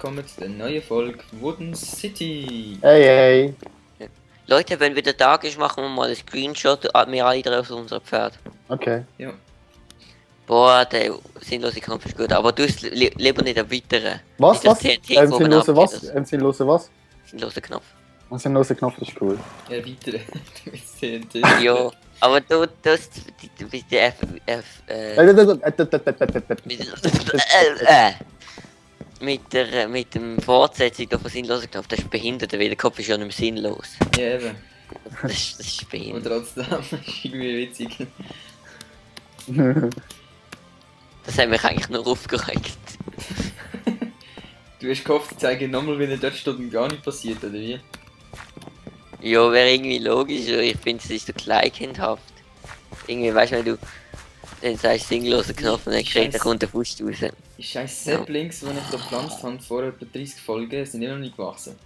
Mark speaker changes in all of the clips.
Speaker 1: willkommen zu der neuen Folge Wooden City.
Speaker 2: Hey.
Speaker 3: Leute, wenn wieder Tag ist, machen wir mal einen Screenshot, wir alle drei auf unser Pferd.
Speaker 2: Okay.
Speaker 1: Ja.
Speaker 3: Boah, der sinnlose Kampf ist gut, aber du lieber nicht erweitern.
Speaker 2: Was?
Speaker 3: Nicht das
Speaker 2: Was?
Speaker 3: TNT oben
Speaker 2: Sinnlose was?
Speaker 3: abgeht,
Speaker 2: Sinnlose was?
Speaker 3: Sinnloser Knopf.
Speaker 2: Ein sinnloser Knopf ist cool.
Speaker 1: Erweitern. Mit TNT.
Speaker 3: Ja, aber du bist der mit dem Fortsetzung von sinnloser Knopf, das ist behindert, weil der Kopf ist ja nicht mehr sinnlos.
Speaker 1: Ja, eben.
Speaker 3: Das ist
Speaker 1: Und
Speaker 3: behindert.
Speaker 1: trotzdem ist irgendwie witzig.
Speaker 3: Das haben wir eigentlich nur aufgeregt.
Speaker 1: Du hast gehofft, ich zeige nochmal, wie er dort steht und gar nicht passiert, oder wie?
Speaker 3: Ja, wäre irgendwie logisch, aber ich finde, es ist so kleinkindhaft. Irgendwie, weißt du, wenn du dann sagst sinnloser Knopf und dann kriegt, da kommt der Fuß raus.
Speaker 1: Die scheiß Saplings, die ich da gepflanzt habe, vor etwa 30 Folgen, sind immer noch nicht gewachsen.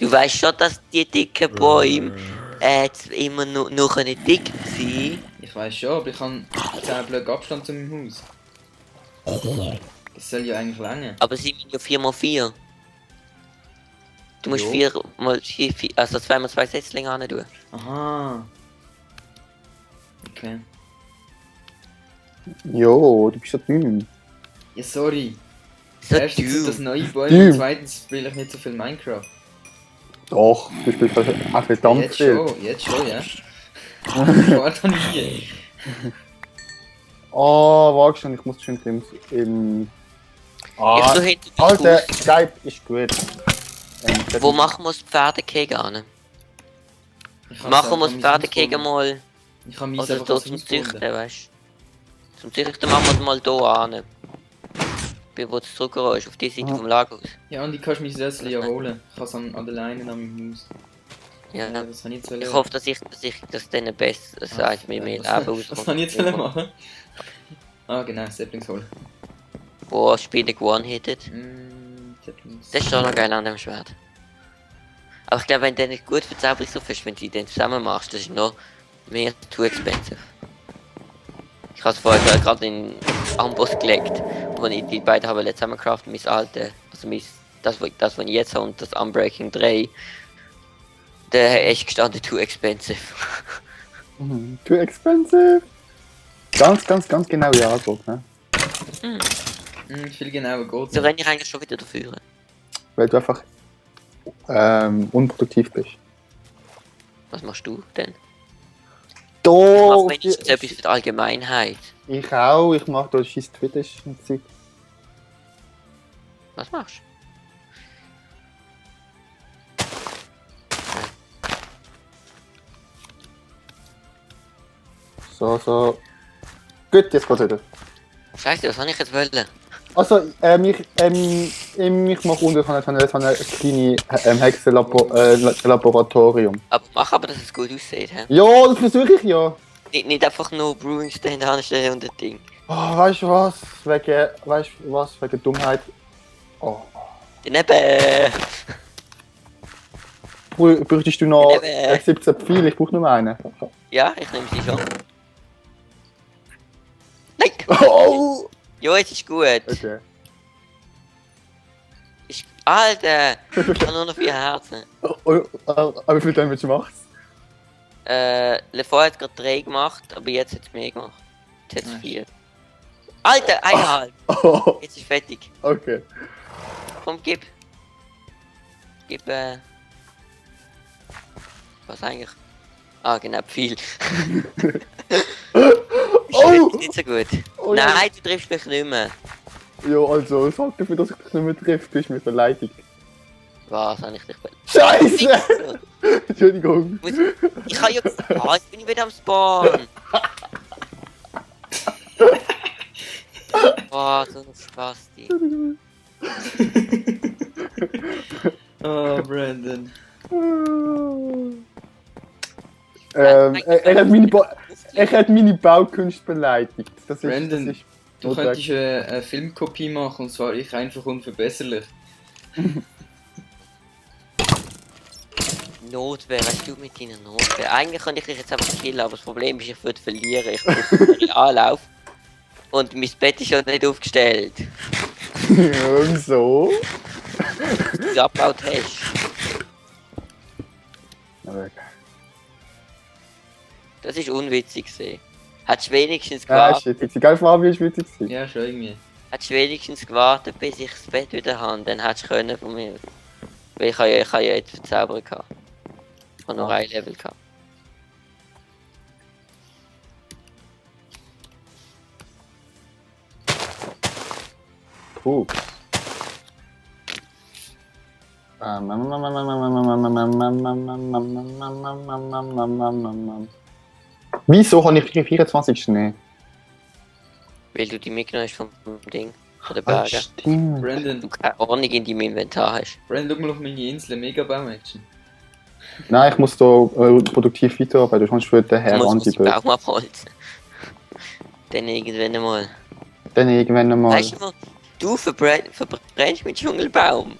Speaker 3: Du weißt schon, dass die dicken Bäume jetzt immer noch nicht dick sein.
Speaker 1: Ich weiß schon, aber ich habe 10 Blöcke Abstand zu meinem Haus. Das soll ja eigentlich länger.
Speaker 3: Aber sie sind ja 4x4. Du musst
Speaker 1: Jo.
Speaker 3: 4x4, also 2x2 Setzlinge an tun.
Speaker 1: Aha. Okay.
Speaker 2: Jo, du bist so dünn.
Speaker 1: Ja, sorry.
Speaker 3: So
Speaker 1: Erstens sind das
Speaker 3: dumm.
Speaker 1: neue Bäume
Speaker 2: Dude.
Speaker 1: und zweitens spiele ich nicht so viel Minecraft.
Speaker 2: Doch, du spielst auch verdammt
Speaker 1: Jetzt
Speaker 2: viel.
Speaker 1: schon, ja. Ich war da nie.
Speaker 2: Oh, warte schon, ich muss schon im...
Speaker 3: Ich
Speaker 2: Ah,
Speaker 3: so hinter dem
Speaker 2: Alter,
Speaker 3: Haus.
Speaker 2: Skype ist gut.
Speaker 3: Wo machen wir das Pferdekegel an? Machen wir das Pferdekegel mal,
Speaker 1: Ich habe mich
Speaker 3: oder
Speaker 1: einfach
Speaker 3: da
Speaker 1: als
Speaker 3: zum
Speaker 1: Haus
Speaker 3: Züchten,
Speaker 1: gefunden.
Speaker 3: weißt du? Zum Züchten machen wir es mal hier an. Bei wo du zurückgehst, auf die Seite
Speaker 2: Ah.
Speaker 3: vom Lagerhaus.
Speaker 1: Ja, und ich kann mein Rössli ja holen. Ich habe es an der Leine an meinem Haus.
Speaker 3: Ja,
Speaker 1: Was habe ich jetzt
Speaker 3: ich hoffe, dass ich das denen besser sage, mit mir Leben
Speaker 1: Was
Speaker 3: auskommt.
Speaker 1: habe ich jetzt machen? Ah, genau, Saplings holen.
Speaker 3: Wo das Spiel one-hitted.
Speaker 1: Saplings.
Speaker 3: Das ist schon noch geil an dem Schwert. Aber ich glaube, wenn du nicht gut für Zauberungsruf hast, wenn du die dann zusammen machst, das ist noch mehr too expensive. Ich habe es vorher gerade in Amboss gelegt, wo ich die beiden habe zusammencraften, mein alte, also das was ich jetzt habe und das Unbreaking 3. Der hat echt gestanden, too expensive.
Speaker 2: Too expensive. Ganz genau die Antwort, ne?
Speaker 1: Viel genauer geht's.
Speaker 3: So renne ich eigentlich schon wieder dafür.
Speaker 2: Weil du einfach unproduktiv bist.
Speaker 3: Was machst du denn? Ich
Speaker 2: Doch!
Speaker 3: mache wenigstens etwas für die Allgemeinheit.
Speaker 2: Ich auch, ich mach da scheiß Twitch und Zeug.
Speaker 3: Was machst du?
Speaker 2: So. Gut, jetzt geht's wieder.
Speaker 3: Scheiße, was habe ich jetzt wollen?
Speaker 2: Also, ich mache unten so eine kleine Hexenlaboratorium.
Speaker 3: Aber dass es gut aussieht, hä?
Speaker 2: Ja, das versuche ich ja.
Speaker 3: Nicht einfach nur Brewing Stand anstellen und das Ding.
Speaker 2: Oh, weißt du was? Wegen Dummheit. Oh.
Speaker 3: Daneben!
Speaker 2: Bräuchtest du noch
Speaker 3: Daneben.
Speaker 2: 17 Pfeile? Ich brauche nur einen.
Speaker 3: Ja, ich nehme sie schon. Nein!
Speaker 2: Oh!
Speaker 3: Jo, jetzt ist gut.
Speaker 2: Okay.
Speaker 3: Alter! Ich habe nur noch 4 Herzen.
Speaker 2: Aber wie viel Damage macht's?
Speaker 3: Lefort hat gerade 3 gemacht, aber jetzt hat es mehr gemacht. Jetzt hat es 4. Alter, 1,5!
Speaker 2: Oh,
Speaker 3: Jetzt ist fertig.
Speaker 2: okay.
Speaker 3: Komm, gib. Gib, was eigentlich? Ah, genau, viel.
Speaker 2: Oh!
Speaker 3: Nicht so gut.
Speaker 2: Oh, ja.
Speaker 3: Nein, du triffst mich nicht mehr.
Speaker 2: Ja, also, sag dafür, dass ich dich nicht mehr treffe, bist du mir beleidigt.
Speaker 3: Was habe ich dich
Speaker 2: Scheiße! Entschuldigung.
Speaker 3: Ich habe ja gesagt, jetzt bin ich wieder am Spawn. Boah, so ein Spasti.
Speaker 1: Oh, Brandon.
Speaker 2: Er hat meine Baukünste beleidigt.
Speaker 1: Brandon,
Speaker 2: ist
Speaker 1: Du könntest eine Filmkopie machen, und zwar ich einfach unverbesserlich.
Speaker 3: Notwehr, weißt du mit deiner Notwehr? Eigentlich könnte ich dich jetzt einfach killen, aber das Problem ist, ich würde verlieren. Ich brauche einen Anlauf. Und mein Bett ist ja nicht aufgestellt.
Speaker 2: Wieso?
Speaker 3: Du abgebaut hast.
Speaker 2: Aber,
Speaker 3: Das ist unwitzig gesehen. Hättest du wenigstens
Speaker 2: ja,
Speaker 3: gewartet,
Speaker 2: ist witzig. Gell, Fabi, ist witzig gewesen.
Speaker 1: Ja, schon irgendwie.
Speaker 3: hättest du wenigstens gewartet, bis ich das Bett wieder habe, dann hättest du können von mir. Weil ich habe ja jetzt verzaubert gehabt. Ich habe nur ein Level gehabt.
Speaker 2: Puh. Wieso habe ich 24 Schnee?
Speaker 3: Weil du die mitgenommen hast vom Ding. Von der
Speaker 2: Ah,
Speaker 3: Berge.
Speaker 2: stimmt.
Speaker 1: Brandon,
Speaker 3: Du keine Ordnung in deinem Inventar hast.
Speaker 1: Brandon, schau mal auf meine Insel, mega Baum-Action.
Speaker 2: Nein, ich muss da produktiv weiterarbeiten, sonst wird der
Speaker 3: Du
Speaker 2: Herr
Speaker 3: musst
Speaker 2: Andi
Speaker 3: die
Speaker 2: böse.
Speaker 3: Baum abholzen. Dann irgendwann einmal.
Speaker 2: Dann irgendwann einmal.
Speaker 3: Weißt du mal, du verbrennst mit Dschungelbaum.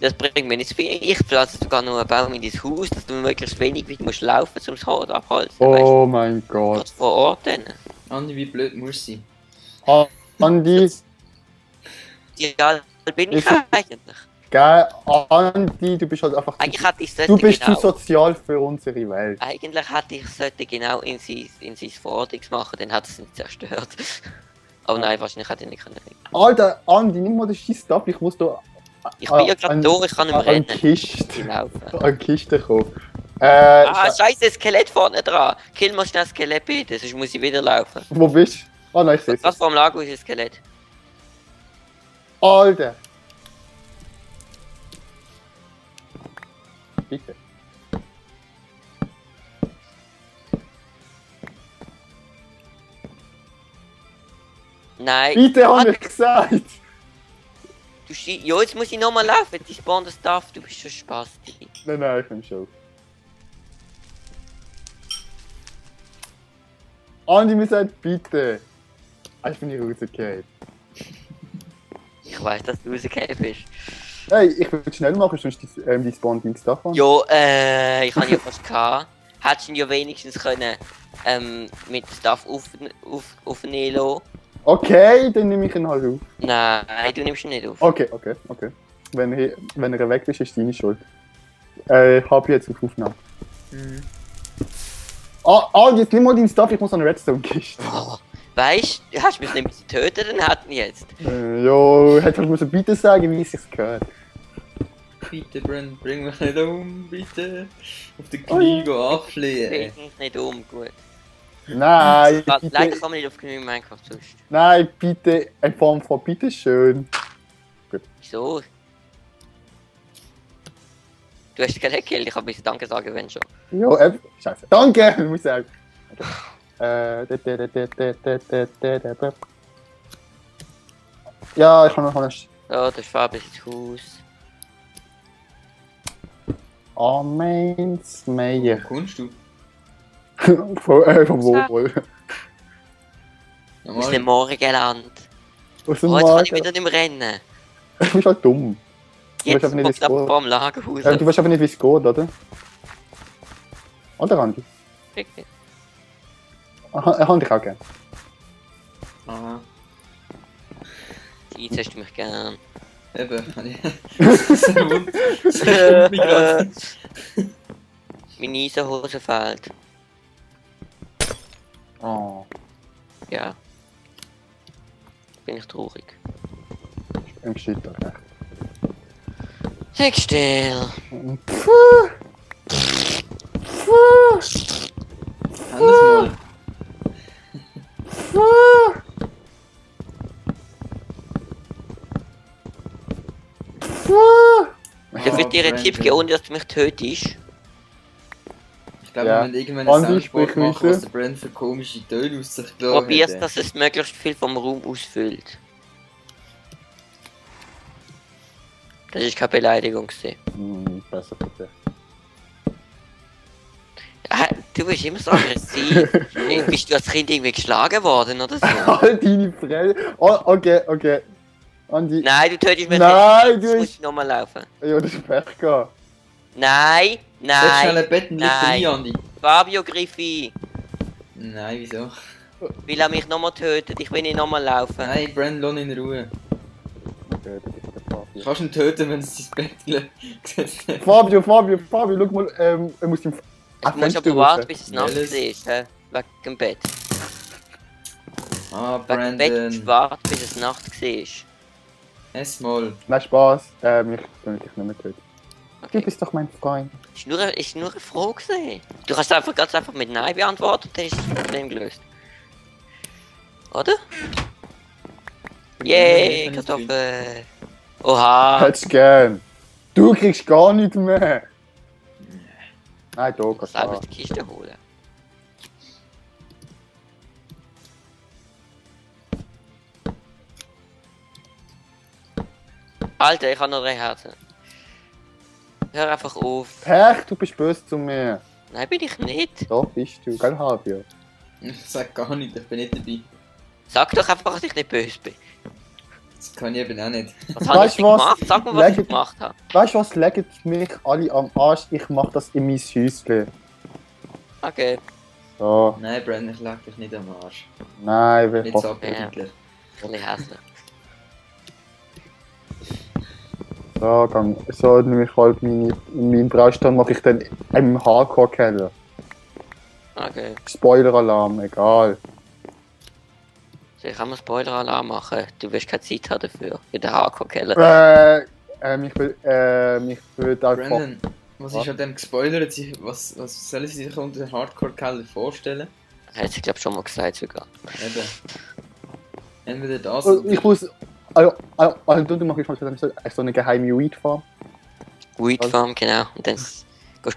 Speaker 3: Das bringt mir nicht so viel. Ich pflanze sogar nur einen Baum in dein Haus, dass du möglichst wenig weit musst laufen, um das Hort abholzen.
Speaker 2: Oh mein Gott.
Speaker 3: Gott vor Ort dann.
Speaker 1: Andi, wie blöd musst du sein?
Speaker 2: Andi,
Speaker 3: Ja, bin ich
Speaker 2: Ich-
Speaker 3: eigentlich.
Speaker 2: gell, Andi, du bist halt einfach
Speaker 3: Eigentlich hätte ich
Speaker 2: du bist
Speaker 3: genau,
Speaker 2: zu sozial für unsere Welt.
Speaker 3: eigentlich hätte ich sollte genau in sein Vordings machen, dann hat es nicht zerstört. Aber nein, wahrscheinlich hätte ich nicht können.
Speaker 2: Alter, Andi, nimm mal den scheiß Stab, ich muss da
Speaker 3: Ich bin ja gerade
Speaker 2: an-
Speaker 3: da, ich kann nicht mehr
Speaker 2: an
Speaker 3: rennen.
Speaker 2: Kiste,
Speaker 3: Laufen.
Speaker 2: an Kiste kommen.
Speaker 3: Scheiße, Skelett vorne dran. Kill mal schnell das Skelett bitte, sonst muss ich wieder laufen.
Speaker 2: Wo bist du? Ah nein, ich seh's.
Speaker 3: Was vor dem Lager ist ein Skelett?
Speaker 2: Alter! Bitte.
Speaker 3: Nein.
Speaker 2: Bitte,
Speaker 3: Ah,
Speaker 2: habe ich gesagt!
Speaker 3: Ja, jetzt muss ich nochmal laufen. Die spawnen das Stuff, du bist schon Spasti.
Speaker 2: Nein, ich bin schon. Andi, mir sagt bitte! Ah, ich bin hier rausgefallen.
Speaker 3: Ich weiß, dass du rausgekommen bist.
Speaker 2: Hey, ich will schnell machen, sonst die Spawn-Dings davon.
Speaker 3: Jo, ich habe ja fast gehabt. Hättest du ihn ja wenigstens können mit Stuff aufnehmen lassen.
Speaker 2: Okay, dann nehme ich ihn halt auf.
Speaker 3: Nein, du nimmst ihn nicht auf.
Speaker 2: Okay. Wenn er weg ist, ist deine Schuld. Ich habe jetzt auf Aufnahme.
Speaker 1: Mhm.
Speaker 2: Jetzt nimm mal deinen Stuff, ich muss an eine Redstone-Kiste.
Speaker 3: Oh, weißt du, hast mich nicht müssen töten, dann hätten wir jetzt.
Speaker 2: Jo, hätte halt müssen bitte sagen, wie es sich gehört.
Speaker 1: Bitte, Brandon, bring mich nicht um, bitte. Auf die Knie gehen abfliehen.
Speaker 3: Bring mich nicht um, gut.
Speaker 2: Nein,
Speaker 3: Leider
Speaker 2: bitte,
Speaker 3: kann man nicht auf genügend Minecraft sonst.
Speaker 2: nein, bitte, in Form von bitteschön.
Speaker 3: Wieso? Du hast Skelett gekillt, ich habe ein bisschen Danke sagen, wenn schon.
Speaker 2: Jo, scheiße. Danke, muss ich sagen. Ja, ich kann noch eine
Speaker 3: So, das Farbe ist ins Haus.
Speaker 2: Armeins Meier.
Speaker 1: Wo kommst du?
Speaker 2: Vom Wohl.
Speaker 3: Aus dem Morgenland.
Speaker 2: Aus dem
Speaker 3: Oh, jetzt kann ich
Speaker 2: Magen.
Speaker 3: wieder nicht mehr rennen.
Speaker 2: Du bist halt dumm.
Speaker 3: Jetzt
Speaker 2: aber nicht,
Speaker 3: kommt
Speaker 2: wie es
Speaker 3: ab
Speaker 2: geht.
Speaker 3: vor dem Lagerhaus.
Speaker 2: Du weißt aber nicht, wie es geht, oder? Oder Andi?
Speaker 3: Wirklich.
Speaker 2: Aha, er hat dich auch gern.
Speaker 1: Aha,
Speaker 3: Jetzt hast du mich gern.
Speaker 1: eben. Das wundert mich gerade.
Speaker 3: Meine Eisenhose fehlt.
Speaker 2: Oh,
Speaker 3: Ja. Bin ich traurig.
Speaker 2: im Shit, okay.
Speaker 3: Sag still.
Speaker 1: Anders mal.
Speaker 3: Darf ich dir einen Tipp geben, ohne dass du mich tötest?
Speaker 1: Ich glaube,
Speaker 2: Ja.
Speaker 1: wir müssen irgendwann
Speaker 2: Andi,
Speaker 1: einen Soundsport
Speaker 2: sprich
Speaker 1: machen,
Speaker 2: weiter.
Speaker 1: was der Brand für komische Töne aus sich gelassen
Speaker 3: Probier's,
Speaker 1: hat.
Speaker 3: dass es möglichst viel vom Raum ausfüllt. Das ist keine Beleidigung gewesen.
Speaker 2: Besser bitte.
Speaker 3: Du bist immer so aggressiv. Bist du als Kind irgendwie geschlagen worden oder so?
Speaker 2: Halt deine Fresse. Oh, okay. Andi.
Speaker 3: Nein, du tötest mich
Speaker 2: Nein,
Speaker 3: nicht.
Speaker 2: du
Speaker 3: Jetzt muss
Speaker 2: bist-
Speaker 3: ich nochmal laufen.
Speaker 2: Ja, das ist Pech gehabt.
Speaker 3: Nein,
Speaker 1: Jetzt schnell
Speaker 3: nein.
Speaker 1: ein Bett und leg
Speaker 3: Nein.
Speaker 1: dich ein, Andi.
Speaker 3: Fabio Griffi.
Speaker 1: Nein, wieso?
Speaker 3: Will er mich nochmal töten? Ich will nicht nochmal laufen.
Speaker 1: Nein, Brand, lass ihn in Ruhe.
Speaker 2: töten, ich den Fabio.
Speaker 1: Du kannst ihn töten, wenn es sein Bett gesetzt hat.
Speaker 2: Fabio, schau mal, er muss im
Speaker 3: Du musst aber warten, bis es nachts
Speaker 1: Welches?
Speaker 3: ist, hä? Wegen dem Bett.
Speaker 1: Ah,
Speaker 3: Wegen dem Bett musst du
Speaker 1: Brandon.
Speaker 3: warten, bis es nachts ist.
Speaker 1: S-Mal.
Speaker 2: Nein, Spaß, ich will dich nicht mehr töten. Du
Speaker 3: Okay.
Speaker 2: bist doch mein Freund.
Speaker 3: Ist nur eine Frage gewesen. Du kannst einfach ganz einfach mit Nein beantworten und dann ist das Problem gelöst. Oder? Yay,
Speaker 1: Ja,
Speaker 3: Kartoffel! Oha!
Speaker 2: Hättest du gern. Du kriegst gar nichts mehr. Nein, da
Speaker 3: Ich muss
Speaker 2: kannst
Speaker 3: selber
Speaker 2: du.
Speaker 3: die Kiste holen. Alter, ich habe noch 3 Herzen. Hör einfach auf.
Speaker 2: Pech, du bist böse zu mir.
Speaker 3: Nein, bin ich nicht.
Speaker 2: Doch bist du, gell, Fabio?
Speaker 1: Ich sag gar nicht, ich bin nicht dabei.
Speaker 3: Sag doch einfach, dass ich nicht böse bin.
Speaker 1: Das kann ich eben auch nicht.
Speaker 3: Was habe ich
Speaker 2: Weißt
Speaker 3: denn
Speaker 2: du was?
Speaker 3: gemacht? Sag mal, was ich
Speaker 2: Leg-
Speaker 3: gemacht habe.
Speaker 2: Weißt du was, legt mich alle am Arsch, ich mach das in mein Häuschen.
Speaker 3: Okay.
Speaker 2: So,
Speaker 1: Nein, Brandon, ich leg dich nicht am Arsch.
Speaker 2: nein, wir
Speaker 1: Nicht
Speaker 2: hoffen.
Speaker 1: so abwegentlich.
Speaker 3: Ein bisschen hässlich.
Speaker 2: So, so nehme ich halt meinen Braustand, mache ich dann im Hardcore-Keller.
Speaker 3: Okay.
Speaker 2: Spoiler-Alarm, egal.
Speaker 3: So, ich kann mal Spoiler-Alarm machen. Du wirst keine Zeit haben dafür. In der Hardcore-Keller.
Speaker 2: Ich würde einfach.
Speaker 1: Brandon, was
Speaker 2: Was?
Speaker 1: ist an dem gespoilert? Was sollen sie sich unter den Hardcore-Keller vorstellen?
Speaker 3: Hat sie, glaube ich, schon mal gesagt sogar.
Speaker 1: Eben. Entweder das
Speaker 2: Ich muss. Du machst so eine geheime Weed-Farm.
Speaker 3: Weed Farm, genau. Und dann gehst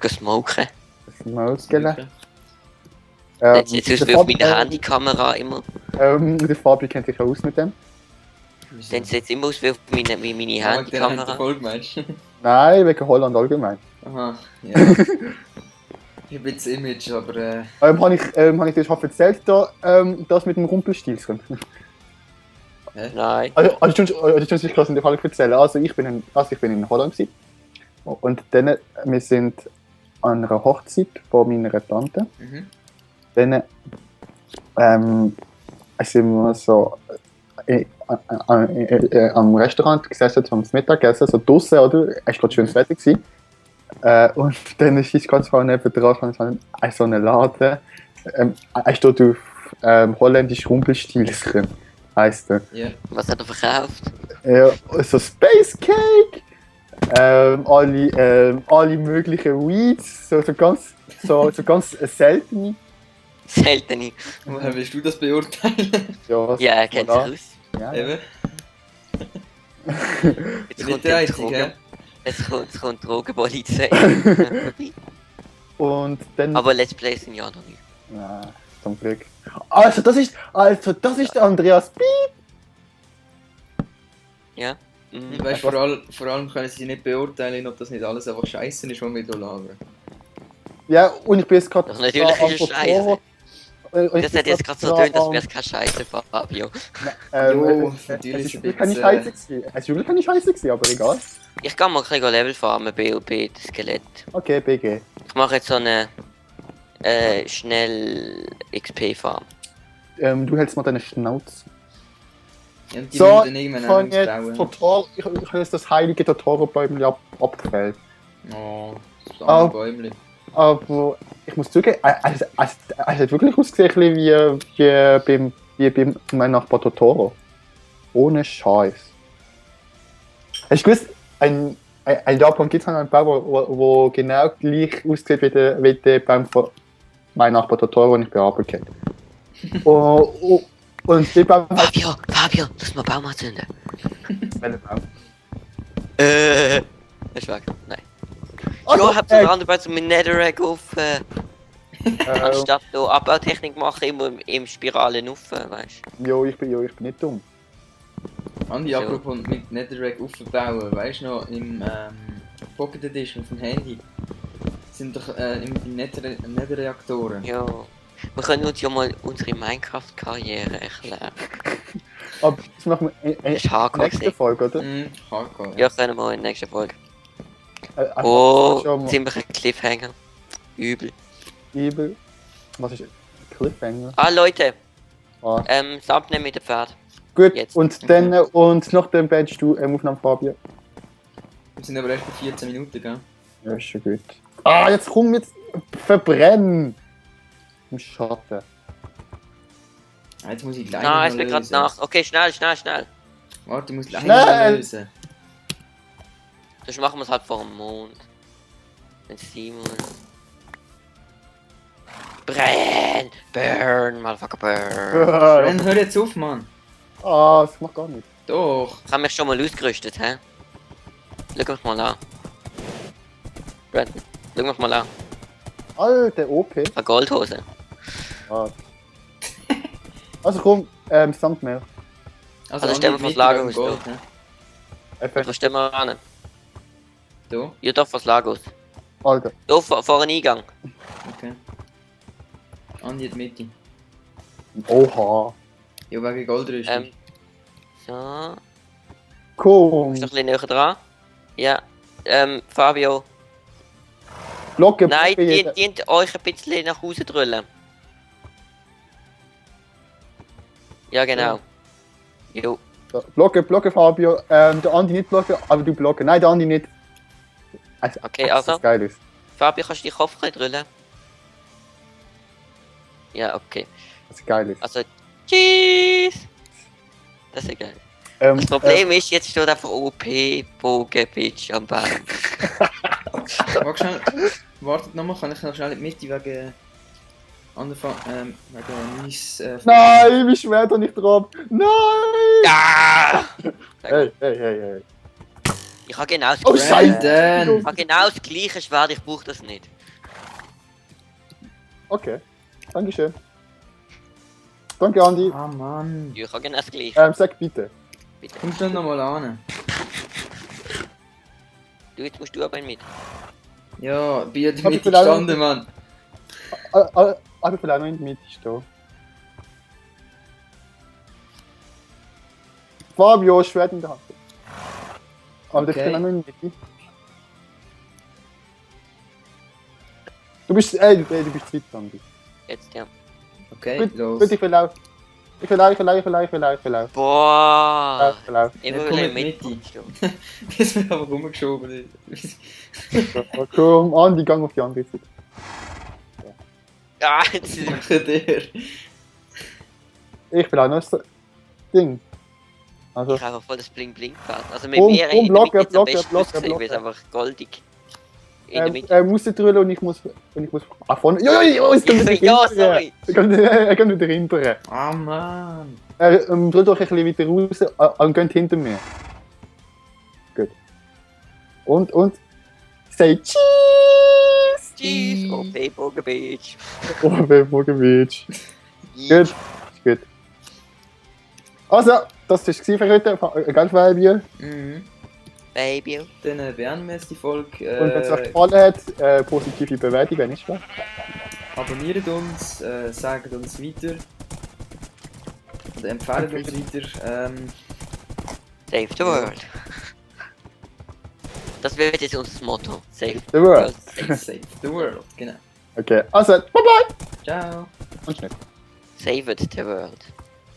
Speaker 3: du smoken.
Speaker 2: Das Mausgele.
Speaker 3: Das sieht aus wie auf meiner Handykamera immer.
Speaker 2: Der Fabi kennt sich aus mit dem.
Speaker 3: Dann sieht es immer aus wie auf meine
Speaker 1: der
Speaker 3: Handykamera.
Speaker 1: Folge meinst du?
Speaker 2: Nein, wegen Holland allgemein.
Speaker 1: Aha, ja. Ich bin das Image, aber
Speaker 2: Habe ich dir schon erzählt, das mit dem Rumpelstilzchen?
Speaker 3: Nein.
Speaker 2: Also ich kann es in der Fall erzählen. Also ich bin in Holland gewesen. Und dann, wir sind an einer Hochzeit von meiner Tante. Dann sind wir so am Restaurant gesessen zum Mittagessen, so draußen, oder? Es war gerade schönes Wetter gewesen. Und dann ist es ganz vorne nebendran so ein Laden. Er steht auf holländisch Rumpelstilzchen, heisst er.
Speaker 1: ja.
Speaker 3: Was hat er verkauft?
Speaker 2: Ja, so Space Cake, alle möglichen Weeds, so ganz seltene.
Speaker 3: Seltene.
Speaker 1: Woher willst du das beurteilen?
Speaker 2: Ja,
Speaker 3: Ja, er kennt sich
Speaker 2: voilà.
Speaker 3: aus.
Speaker 2: Ja, ja.
Speaker 1: Eben.
Speaker 3: Jetzt
Speaker 1: Bin
Speaker 3: kommt
Speaker 1: nicht der
Speaker 3: die
Speaker 1: Einzige.
Speaker 3: Jetzt kommt Drogenpolizei.
Speaker 2: Und dann.
Speaker 3: Aber Let's Play sind ja noch nicht.
Speaker 2: Nein, zum Glück. Also das ist der Andreas Piep.
Speaker 3: Ja? Mhm.
Speaker 1: Weißt, vor allem können sie nicht beurteilen, ob das nicht alles einfach scheiße ist, was wir hier labern.
Speaker 2: Ja, und ich bin jetzt gerade.
Speaker 3: Doch, natürlich ist es scheiße. Das hat jetzt gerade so tönt, als wäre es keine Scheiße, Fabio.
Speaker 1: Jo,
Speaker 2: Es
Speaker 1: natürlich
Speaker 2: ist
Speaker 1: ein
Speaker 2: wirklich keine
Speaker 1: bisschen,
Speaker 2: Scheiße gewesen. Es ist wirklich keine Scheiße gewesen, aber egal.
Speaker 3: Ich kann mal ein bisschen Level farmen, BOB, das Skelett.
Speaker 2: Okay, BG.
Speaker 3: Ich mache jetzt so eine schnell XP-Farm.
Speaker 2: Du hältst mal deine Schnauze.
Speaker 1: Ja, und die
Speaker 2: So,
Speaker 1: müssen dann
Speaker 2: ich
Speaker 1: irgendwann
Speaker 2: habe
Speaker 1: auch
Speaker 2: jetzt
Speaker 1: bauen.
Speaker 2: total. Ich habe jetzt das heilige Totoro-Bäumchen abgefällt.
Speaker 1: Oh, das
Speaker 2: Oh.
Speaker 1: arme Bäumchen.
Speaker 2: Aber ich muss zugeben, es hat wirklich ausgesehen ein bisschen wie beim meinem Nachbar Totoro. Ohne Scheiß. Hast du gewusst, ein Japan gibt es einen Baum, wo genau gleich aussieht wie der Baum von meinem Nachbar Totoro, den ich bearbeitet habe. Und der Baum heißt.
Speaker 3: Fabio, lass mal Baum anzünden.
Speaker 2: Welcher Baum?
Speaker 3: Ist weg. Nein.
Speaker 2: Also,
Speaker 3: Ja, habt ihr roundabout so mit Netherrack auf, anstatt so Abbautechnik machen, immer im Spiralen rauf, weißt
Speaker 2: Jo, ich bin nicht dumm.
Speaker 1: Andi,
Speaker 3: So.
Speaker 1: apropos mit Netherrack aufbauen, weißt du noch, im Pocket Edition vom Handy sind doch immer die Netherreaktoren.
Speaker 3: du? Ja. Wir können uns ja mal unsere Minecraft-Karriere erklären.
Speaker 2: Aber das machen wir in
Speaker 3: Das ist
Speaker 2: der
Speaker 3: Hardcore
Speaker 2: nächsten
Speaker 3: gewesen.
Speaker 2: Folge, oder?
Speaker 1: Hardcore.
Speaker 3: Ja, können wir in der nächsten Folge.
Speaker 2: Einfach
Speaker 3: Oh,
Speaker 2: schon mal
Speaker 3: ziemlich ein Cliffhanger. Übel.
Speaker 2: übel. Was ist Cliffhanger?
Speaker 3: Ah, Leute,
Speaker 2: Ah,
Speaker 3: Thumbnail mit dem Pferd.
Speaker 2: Gut,
Speaker 3: Jetzt.
Speaker 2: und dann, und nach dem beendest du Aufnahme, Fabio.
Speaker 1: Wir sind aber erst bei 14 Minuten, gell?
Speaker 2: Ja, ist schon gut. Ah, jetzt komm, jetzt verbrennen! Im Schatten.
Speaker 1: Ah, jetzt muss ich gleich
Speaker 3: Nein,
Speaker 1: noch
Speaker 3: es wird gerade
Speaker 1: lösen.
Speaker 3: nach. Okay, schnell.
Speaker 1: Warte, ich muss gleich
Speaker 2: Schnell!
Speaker 1: noch lösen.
Speaker 3: Das machen wir es halt vor dem Mond. Wenn es sein muss. Brenn! Burn, motherfucker, burn!
Speaker 1: Ren, hör jetzt auf, Mann.
Speaker 2: Ah, das macht gar nicht.
Speaker 1: Doch.
Speaker 3: Ich habe mich schon mal ausgerüstet, hä? Schau mich mal an. Brandon, schau mich mal an.
Speaker 2: Alter, OP.
Speaker 3: Eine Goldhose.
Speaker 2: Ah. Also komm, Sandmeer.
Speaker 3: Also stellen wir vor das Lager aus,
Speaker 1: Gold, ne?
Speaker 3: Wo stehen wir an?
Speaker 1: Da?
Speaker 3: Ja, doch, was Lagos.
Speaker 2: Alter.
Speaker 3: Da vor den Eingang.
Speaker 1: Okay. Andi in die Mitte.
Speaker 2: Oha.
Speaker 1: Ja, wegen Goldrüstung.
Speaker 3: So.
Speaker 2: Komm.
Speaker 3: Ist noch ein bisschen näher dran. Ja. Fabio.
Speaker 2: Blocke,
Speaker 3: Nein,
Speaker 2: Blocke jeder.
Speaker 3: dient euch ein bisschen nach Hause drüllen. Ja, genau. Jo.
Speaker 2: So, Blocke, Fabio. Der Andi nicht blocken, aber du blocken. Nein, der Andi nicht. Also,
Speaker 3: Okay,
Speaker 2: das
Speaker 3: also.
Speaker 2: ist geil ist.
Speaker 3: Fabio, kannst du deinen Kopf ein bisschen drüllen? Ja, okay.
Speaker 2: Das ist geil ist.
Speaker 3: Also, tschüss! Das ist geil. Das Problem ist, jetzt steht einfach OP, Bogen, Bitch am Baum.
Speaker 1: Warte schnell. Wartet nochmal, kann ich noch schnell in die Mitte wegen. Wegen Mies.
Speaker 2: Nein, wie schwer da nicht drauf. Nein!
Speaker 3: Ja!
Speaker 2: Hey.
Speaker 3: Ich habe genau das
Speaker 2: Oh,
Speaker 3: gleiche.
Speaker 2: Scheiße!
Speaker 1: Brandon!
Speaker 3: Ich habe genau das gleiche Schwert, ich brauche das nicht.
Speaker 2: Okay, Dankeschön. Danke, Andi.
Speaker 1: Ah, Mann.
Speaker 3: Ja, ich habe genau das gleiche.
Speaker 2: Sag bitte.
Speaker 3: Bitte.
Speaker 1: Komm schon nochmal an.
Speaker 3: Du, jetzt musst du aber mit.
Speaker 1: Ja, bin ja in der
Speaker 2: Hab ich
Speaker 1: Mitte
Speaker 2: vielleicht-
Speaker 1: gestanden, Mann.
Speaker 2: Aber vielleicht noch in der Mitte stehen. Fabio, Schwert in der Hand. Aber der
Speaker 1: Okay.
Speaker 2: vielleicht noch in der Mitte. Du bist zweit, Andi.
Speaker 3: Jetzt, ja.
Speaker 1: Okay,
Speaker 2: Gut,
Speaker 1: los.
Speaker 2: gut, ich will auch. Ich will auch.
Speaker 3: Boah!
Speaker 2: Ja.
Speaker 3: Immer
Speaker 1: Ja,
Speaker 3: will
Speaker 1: komm
Speaker 3: ich
Speaker 1: mit
Speaker 3: mit.
Speaker 1: Mitte. Das wird aber rumgeschoben.
Speaker 2: Komm, Andi, gang auf die andere Seite.
Speaker 3: Ah, jetzt
Speaker 1: Was macht der?
Speaker 2: Ich will auch noch das Ding. Also,
Speaker 3: ich habe voll das Bling Bling Pfad. Also mit
Speaker 2: Komm,
Speaker 3: mir
Speaker 2: komm,
Speaker 3: in der Mitte jetzt am
Speaker 2: blocken,
Speaker 3: besten
Speaker 2: blocken,
Speaker 3: aussehen, weil es
Speaker 2: blocken.
Speaker 3: einfach goldig. In der Mitte.
Speaker 2: er muss drüllen und ich muss. Vorne. Ja, ist
Speaker 3: Ja, sorry.
Speaker 2: Er kann wieder hinterher.
Speaker 1: Ah, Mann.
Speaker 2: Drückt doch ein bisschen weiter raus und geht hinter mir. Gut. Und. Say Cheese!
Speaker 3: Tschüss, OP, Bogen, Bitch.
Speaker 2: Oh, Bogenwitsch. Gut, ist gut. Also, das war es für heute. Ganz Fabio.
Speaker 1: Mhm.
Speaker 3: Baby.
Speaker 1: Dann beenden wir jetzt die Folge.
Speaker 2: Und wenn es euch gefallen hat, positive Bewertung, wenn nicht schlecht.
Speaker 1: Abonniert uns, sagt uns weiter. Und empfehlt
Speaker 2: Okay.
Speaker 1: uns weiter.
Speaker 3: Save the world. Das wird jetzt unser Motto. Save
Speaker 2: The world.
Speaker 1: Save the world, genau.
Speaker 2: Okay, also, bye bye!
Speaker 1: Ciao.
Speaker 2: Und schnell.
Speaker 3: Save it the world.